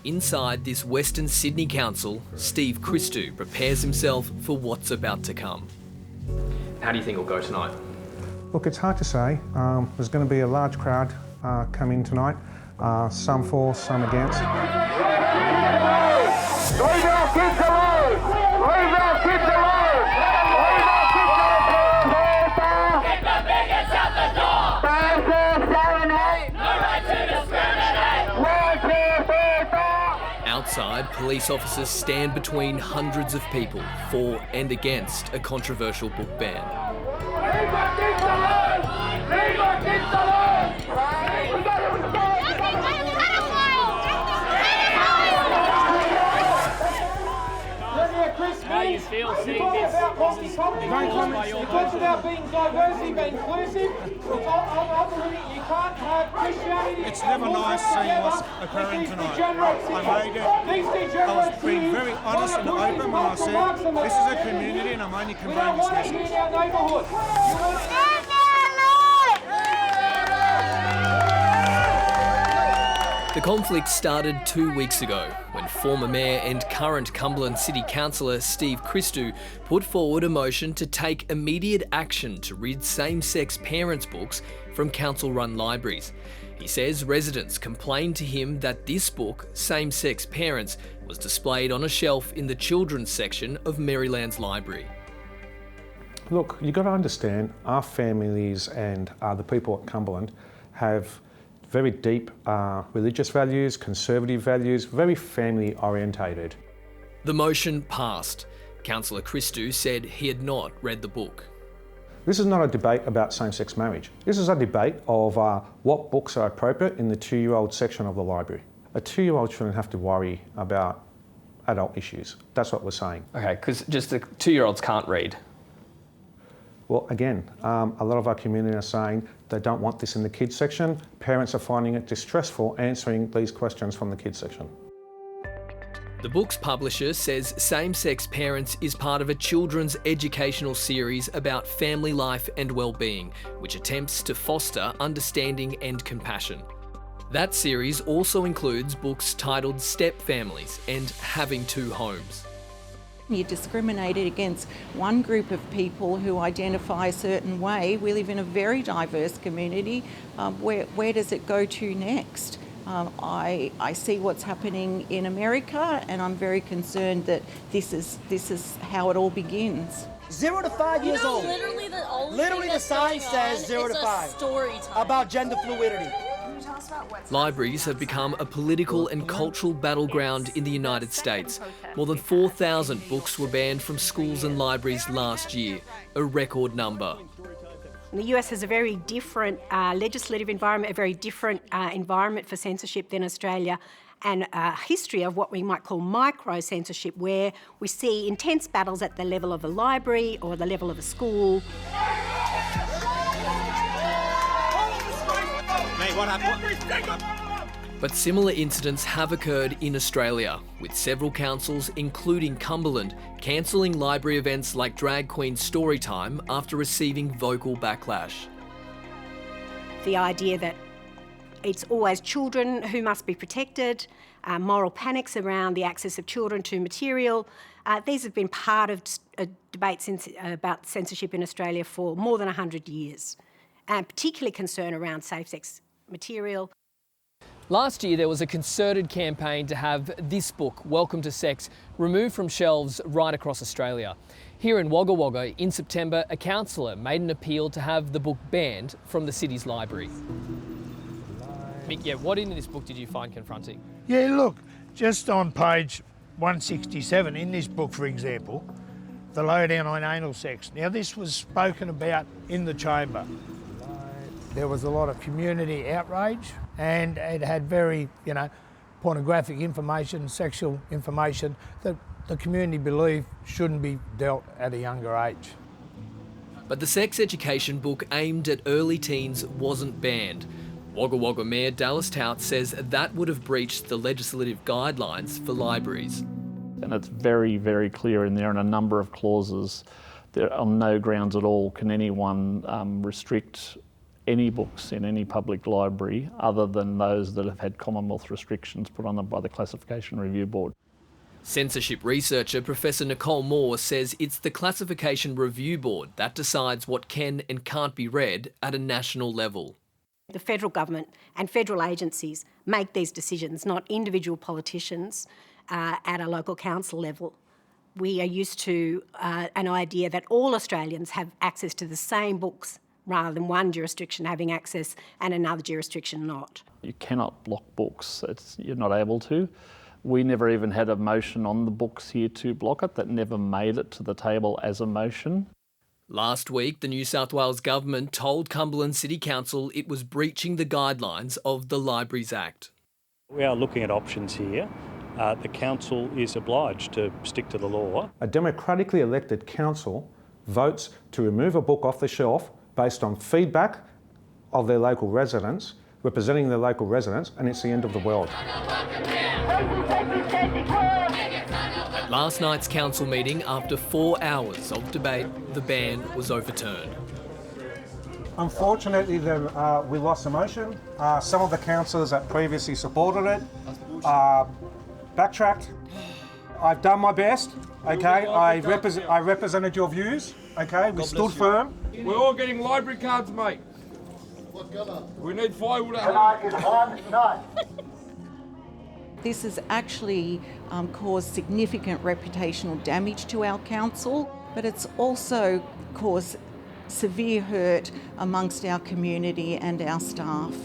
Inside this Western Sydney council, Steve Christou prepares himself for what's about to come. How do you think it'll go tonight? Look, it's hard to say. There's going to be a large crowd come in tonight, some for, some against. Leave our kids alone! Leave our kids alone! Leave our kids alone! Get the bigots out the door! No right to discriminate! Outside, police officers stand between hundreds of people for and against a controversial book ban. Leave our kids alone! Leave our kids alone! We got to How you feel seeing this? Don't comment. You talked about being diversity, being inclusive. You can't have Christianity. It's never nice seeing what's occurring tonight. I was being very honest and open when I said this is a community and I'm only conveying this message. The conflict started 2 weeks ago when former Mayor and current Cumberland City Councillor Steve Christou put forward a motion to take immediate action to rid same-sex parents' books from council-run libraries. He says residents complained to him that this book, Same-Sex Parents, was displayed on a shelf in the children's section of Maryland's library. Look, you've got to understand, our families and the people at Cumberland have very deep religious values, conservative values, very family orientated. The motion passed. Councillor Christou said he had not read the book. This is not a debate about same-sex marriage. This is a debate of what books are appropriate in the 2-year-old section of the library. A 2-year-old shouldn't have to worry about adult issues. That's what we're saying. Okay, because just the 2-year-olds can't read. Well, again, a lot of our community are saying they don't want this in the kids section. Parents are finding it distressful answering these questions from the kids section. The book's publisher says Same-Sex Parents is part of a children's educational series about family life and well-being, which attempts to foster understanding and compassion. That series also includes books titled Step Families and Having Two Homes. You're discriminated against one group of people who identify a certain way. We live in a very diverse community. Where does it go to next? I see what's happening in America, and I'm very concerned that this is how it all begins. 0 to 5 years old. Literally the sign says 0 to 5. Story time. About gender fluidity. Libraries have become a political and cultural battleground in the United States. More than 4,000 books were banned from schools and libraries last year, a record number. The US has a very different legislative environment, a very different environment for censorship than Australia, and a history of what we might call micro-censorship, where we see intense battles at the level of a library or the level of a school. But similar incidents have occurred in Australia, with several councils, including Cumberland, cancelling library events like Drag Queen Storytime after receiving vocal backlash. The idea that it's always children who must be protected, moral panics around the access of children to material. These have been part of debates about censorship in Australia for more than 100 years, and particularly concern around safe-sex material. Last year, there was a concerted campaign to have this book, Welcome to Sex, removed from shelves right across Australia. Here in Wagga Wagga, in September, a councillor made an appeal to have the book banned from the city's library. Mick, yeah, what in this book did you find confronting? Yeah, look, just on page 167 in this book, for example, the lowdown on anal sex. Now, this was spoken about in the chamber. There was a lot of community outrage, and it had very, pornographic information, sexual information that the community believed shouldn't be dealt at a younger age. But the sex education book aimed at early teens wasn't banned. Wagga Wagga Mayor Dallas Tout says that would have breached the legislative guidelines for libraries. And it's very, very clear in there in a number of clauses that on no grounds at all can anyone restrict any books in any public library other than those that have had Commonwealth restrictions put on them by the Classification Review Board. Censorship researcher Professor Nicole Moore says it's the Classification Review Board that decides what can and can't be read at a national level. The federal government and federal agencies make these decisions, not individual politicians at a local council level. We are used to an idea that all Australians have access to the same books rather than one jurisdiction having access and another jurisdiction not. You cannot block books. You're not able to. We never even had a motion on the books here to block it. That never made it to the table as a motion. Last week, the New South Wales Government told Cumberland City Council it was breaching the guidelines of the Libraries Act. We are looking at options here. The council is obliged to stick to the law. A democratically elected council votes to remove a book off the shelf based on feedback of their local residents, representing their local residents, and it's the end of the world. At last night's council meeting, after 4 hours of debate, the ban was overturned. Unfortunately, we lost the motion. Some of the councillors that previously supported it backtracked. I've done my best, okay? I represented your views, okay? We stood firm. We're all getting library cards, mate. We need firewood at Tonight is one night. This has actually caused significant reputational damage to our council, but it's also caused severe hurt amongst our community and our staff.